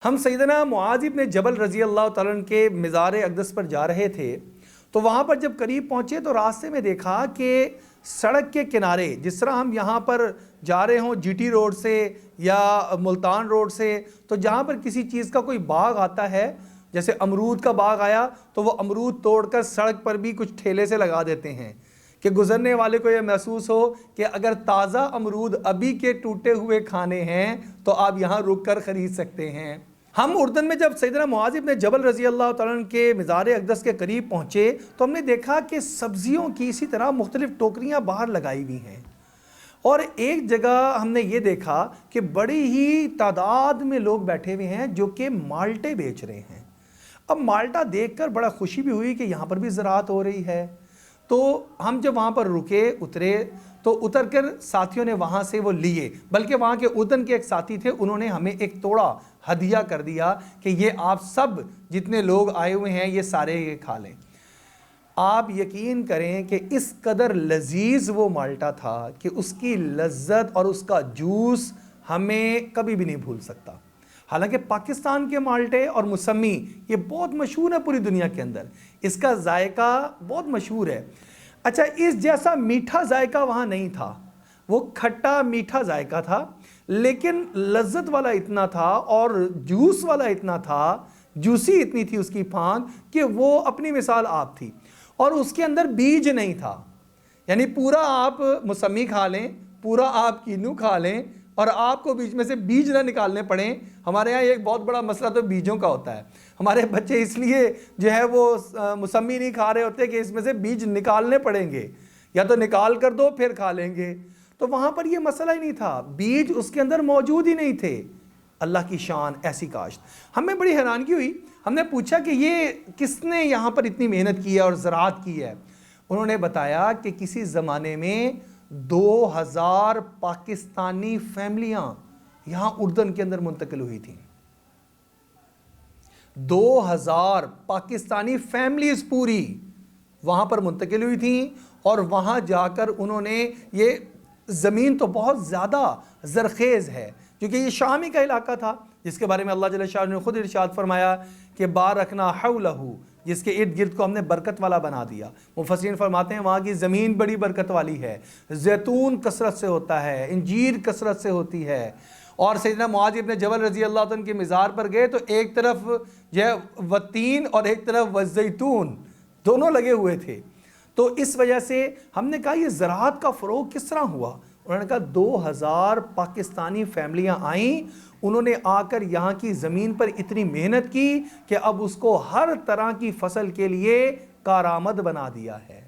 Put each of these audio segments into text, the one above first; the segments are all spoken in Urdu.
ہم سیدنا معاذ ابن جبل رضی اللہ تعالیٰ عنہ کے مزار اقدس پر جا رہے تھے تو وہاں پر جب قریب پہنچے تو راستے میں دیکھا کہ سڑک کے کنارے جس طرح ہم یہاں پر جا رہے ہوں جی ٹی روڈ سے یا ملتان روڈ سے، تو جہاں پر کسی چیز کا کوئی باغ آتا ہے، جیسے امرود کا باغ آیا تو وہ امرود توڑ کر سڑک پر بھی کچھ ٹھیلے سے لگا دیتے ہیں کہ گزرنے والے کو یہ محسوس ہو کہ اگر تازہ امرود ابھی کے ٹوٹے ہوئے کھانے ہیں تو آپ یہاں رک کر خرید سکتے ہیں۔ ہم اردن میں جب سیدنا معاذ ابن جبل رضی اللہ تعالیٰ عنہ کے مزار اقدس کے قریب پہنچے تو ہم نے دیکھا کہ سبزیوں کی اسی طرح مختلف ٹوکریاں باہر لگائی ہوئی ہیں، اور ایک جگہ ہم نے یہ دیکھا کہ بڑی ہی تعداد میں لوگ بیٹھے ہوئے ہیں جو کہ مالٹے بیچ رہے ہیں۔ اب مالٹا دیکھ کر بڑا خوشی بھی ہوئی کہ یہاں پر بھی زراعت ہو رہی ہے، تو ہم جب وہاں پر رکے اترے تو اتر کر ساتھیوں نے وہاں سے وہ لیے، بلکہ وہاں کے اردن کے ایک ساتھی تھے، انہوں نے ہمیں ایک توڑا ہدیہ کر دیا کہ یہ آپ سب جتنے لوگ آئے ہوئے ہیں یہ سارے یہ کھا لیں۔ آپ یقین کریں کہ اس قدر لذیذ وہ مالٹا تھا کہ اس کی لذت اور اس کا جوس ہمیں کبھی بھی نہیں بھول سکتا۔ حالانکہ پاکستان کے مالٹے اور موسمی یہ بہت مشہور ہے پوری دنیا کے اندر، اس کا ذائقہ بہت مشہور ہے۔ اچھا، اس جیسا میٹھا ذائقہ وہاں نہیں تھا، وہ کھٹا میٹھا ذائقہ تھا، لیکن لذت والا اتنا تھا اور جوس والا اتنا تھا، جوسی اتنی تھی اس کی پھانک کہ وہ اپنی مثال آپ تھی، اور اس کے اندر بیج نہیں تھا۔ یعنی پورا آپ موسمی کھا لیں، پورا آپ کینو کھا لیں اور آپ کو بیچ میں سے بیج نہ نکالنے پڑیں۔ ہمارے یہاں ایک بہت بڑا مسئلہ تو بیجوں کا ہوتا ہے، ہمارے بچے اس لیے جو ہے وہ موسمی نہیں کھا رہے ہوتے کہ اس میں سے بیج نکالنے پڑیں گے، یا تو نکال کر دو پھر کھا لیں گے۔ تو وہاں پر یہ مسئلہ ہی نہیں تھا، بیج اس کے اندر موجود ہی نہیں تھے۔ اللہ کی شان، ایسی کاشت۔ ہمیں بڑی حیرانگی ہوئی، ہم نے پوچھا کہ یہ کس نے یہاں پر اتنی محنت کی ہے اور زراعت کی ہے؟ انہوں نے بتایا کہ کسی زمانے میں 2000 پاکستانی فیملیاں یہاں اردن کے اندر منتقل ہوئی تھیں۔ 2000 پاکستانی فیملیز پوری وہاں پر منتقل ہوئی تھیں، اور وہاں جا کر انہوں نے، یہ زمین تو بہت زیادہ زرخیز ہے کیونکہ یہ شامی کا علاقہ تھا، جس کے بارے میں اللہ جل شانہ نے خود ارشاد فرمایا کہ بارکنا حولہ، جس کے ارد گرد کو ہم نے برکت والا بنا دیا۔ مفسرین فرماتے ہیں وہاں کی زمین بڑی برکت والی ہے، زیتون کثرت سے ہوتا ہے، انجیر کثرت سے ہوتی ہے۔ اور سیدنا معاذ ابن جبل رضی اللہ عنہ کے مزار پر گئے تو ایک طرف جو ہے وتین اور ایک طرف وزیتون دونوں لگے ہوئے تھے۔ تو اس وجہ سے ہم نے کہا یہ زراعت کا فروغ کس طرح ہوا؟ انہوں نے کہا 2000 پاکستانی فیملیاں آئیں، انہوں نے آ کر یہاں کی زمین پر اتنی محنت کی کہ اب اس کو ہر طرح کی فصل کے لیے کارآمد بنا دیا ہے۔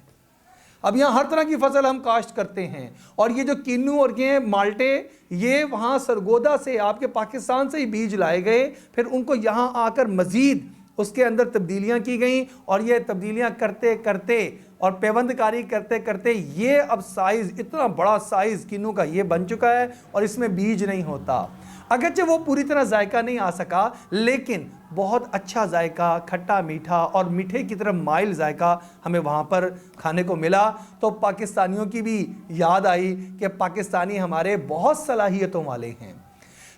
اب یہاں ہر طرح کی فصل ہم کاشت کرتے ہیں، اور یہ جو کینو اور یہ مالٹے یہ وہاں سرگودا سے آپ کے پاکستان سے ہی بیج لائے گئے، پھر ان کو یہاں آ کر مزید اس کے اندر تبدیلیاں کی گئیں، اور یہ تبدیلیاں کرتے کرتے اور پیوند کاری کرتے کرتے یہ اب سائز، اتنا بڑا سائز کینو کا یہ بن چکا ہے، اور اس میں بیج نہیں ہوتا۔ اگرچہ وہ پوری طرح ذائقہ نہیں آ سکا، لیکن بہت اچھا ذائقہ، کھٹا میٹھا اور میٹھے کی طرف مائل ذائقہ ہمیں وہاں پر کھانے کو ملا۔ تو پاکستانیوں کی بھی یاد آئی کہ پاکستانی ہمارے بہت صلاحیتوں والے ہیں،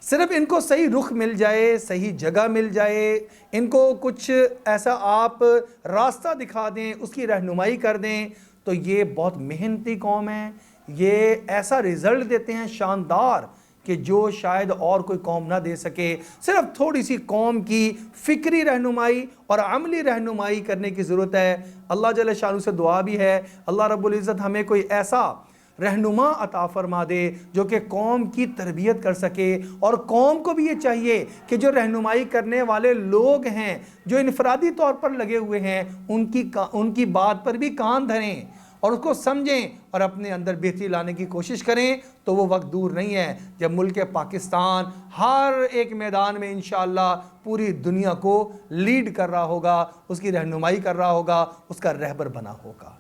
صرف ان کو صحیح رخ مل جائے، صحیح جگہ مل جائے، ان کو کچھ ایسا آپ راستہ دکھا دیں، اس کی رہنمائی کر دیں، تو یہ بہت محنتی قوم ہے، یہ ایسا رزلٹ دیتے ہیں شاندار کہ جو شاید اور کوئی قوم نہ دے سکے۔ صرف تھوڑی سی قوم کی فکری رہنمائی اور عملی رہنمائی کرنے کی ضرورت ہے۔ اللہ جل شانہ سے دعا بھی ہے اللہ رب العزت ہمیں کوئی ایسا رہنما عطا فرما دے جو کہ قوم کی تربیت کر سکے، اور قوم کو بھی یہ چاہیے کہ جو رہنمائی کرنے والے لوگ ہیں، جو انفرادی طور پر لگے ہوئے ہیں، ان کی بات پر بھی کان دھریں اور اس کو سمجھیں اور اپنے اندر بہتری لانے کی کوشش کریں۔ تو وہ وقت دور نہیں ہے جب ملک پاکستان ہر ایک میدان میں انشاءاللہ پوری دنیا کو لیڈ کر رہا ہوگا، اس کی رہنمائی کر رہا ہوگا، اس کا رہبر بنا ہوگا۔